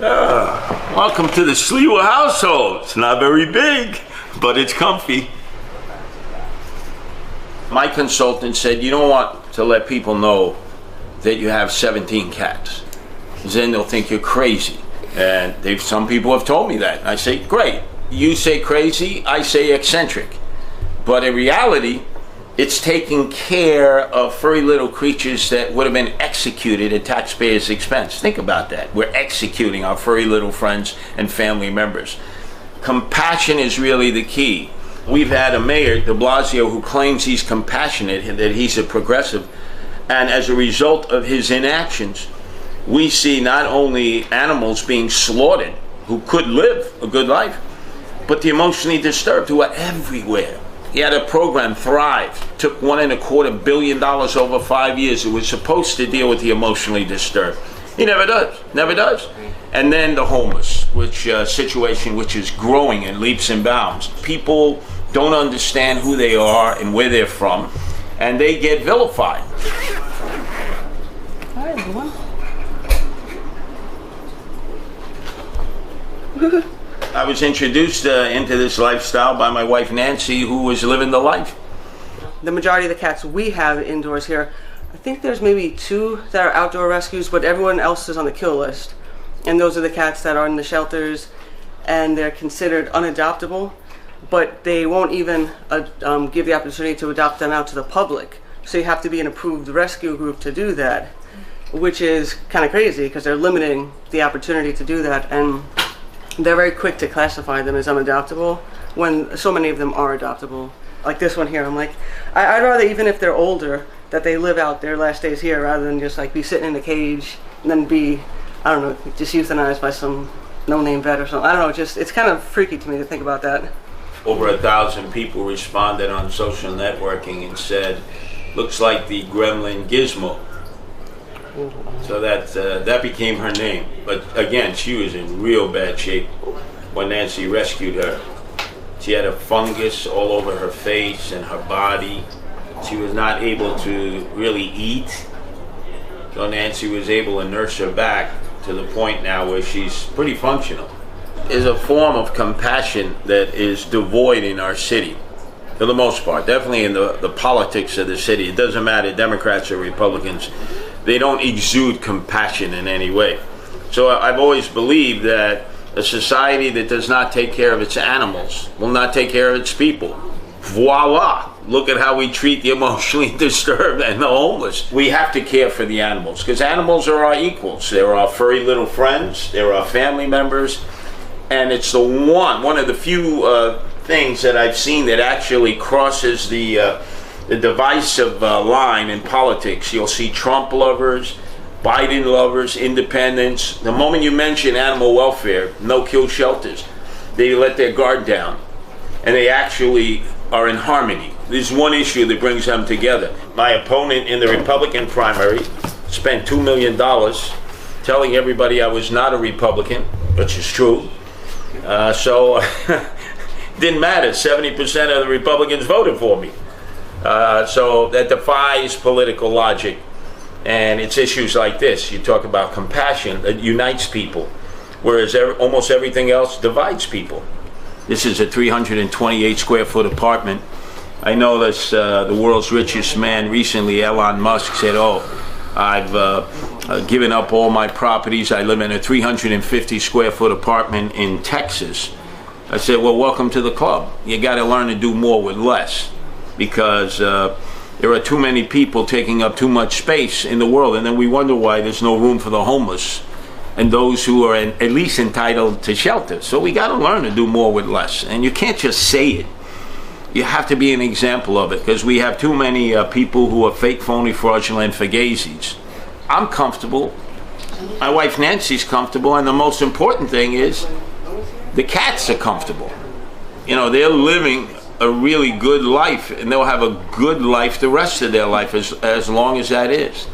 Welcome to the Sliwa household. It's not very big, but it's comfy. My consultant said you don't want to let people know that you have 17 cats. Then they'll think you're crazy. And some people have told me that. I say, great. You say crazy, I say eccentric. But in reality, it's taking care of furry little creatures that would have been executed at taxpayers' expense. Think about that. We're executing our furry little friends and family members. Compassion is really the key. We've had a mayor, de Blasio, who claims he's compassionate and that he's a progressive. And as a result of his inactions, we see not only animals being slaughtered who could live a good life, but the emotionally disturbed who are everywhere. He had a program, Thrive, took $1.25 billion over 5 years. It was supposed to deal with the emotionally disturbed. He never does. And then the homeless, situation which is growing in leaps and bounds. People don't understand who they are and where they're from, and they get vilified. Hi, everyone. I was introduced into this lifestyle by my wife Nancy, who was living the life. The majority of the cats we have indoors here, I think there's maybe 2 that are outdoor rescues, but everyone else is on the kill list. And those are the cats that are in the shelters, and they're considered unadoptable, but they won't even give the opportunity to adopt them out to the public. So you have to be an approved rescue group to do that, which is kind of crazy because they're limiting the opportunity to do that. And they're very quick to classify them as unadoptable when so many of them are adoptable. Like this one here, I'm like, I'd rather, even if they're older, that they live out their last days here rather than just like be sitting in a cage and then be, I don't know, just euthanized by some no-name vet or something. I don't know, it's kind of freaky to me to think about that. Over 1,000 people responded on social networking and said, looks like the gremlin Gizmo. So that became her name. But again, she was in real bad shape when Nancy rescued her. She had a fungus all over her face and her body. She was not able to really eat. So Nancy was able to nurse her back to the point now where she's pretty functional. There's a form of compassion that is devoid in our city, for the most part. Definitely in the politics of the city. It doesn't matter, Democrats or Republicans. They don't exude compassion in any way. So I've always believed that a society that does not take care of its animals will not take care of its people. Voila! Look at how we treat the emotionally disturbed and the homeless. We have to care for the animals because animals are our equals. They're our furry little friends. They're our family members. And it's the one of the few things that I've seen that actually crosses the divisive line in politics. You'll see Trump lovers, Biden lovers, independents. The moment you mention animal welfare, no-kill shelters, they let their guard down. And they actually are in harmony. There's one issue that brings them together. My opponent in the Republican primary spent $2 million telling everybody I was not a Republican, which is true. So didn't matter. 70% of the Republicans voted for me. So that defies political logic. And it's issues like this. You talk about compassion that unites people, whereas almost everything else divides people. This is a 328 square foot apartment. I know this, the world's richest man recently, Elon Musk, said, I've given up all my properties. I live in a 350 square foot apartment in Texas. I said, well, welcome to the club. You got to learn to do more with less, because there are too many people taking up too much space in the world, and then we wonder why there's no room for the homeless and those who are at least entitled to shelter. So we got to learn to do more with less, and you can't just say it. You have to be an example of it, because we have too many people who are fake, phony, fraudulent fugazis. I'm comfortable. My wife Nancy's comfortable, and the most important thing is the cats are comfortable. You know, they're living a really good life, and they'll have a good life the rest of their life, as long as that is.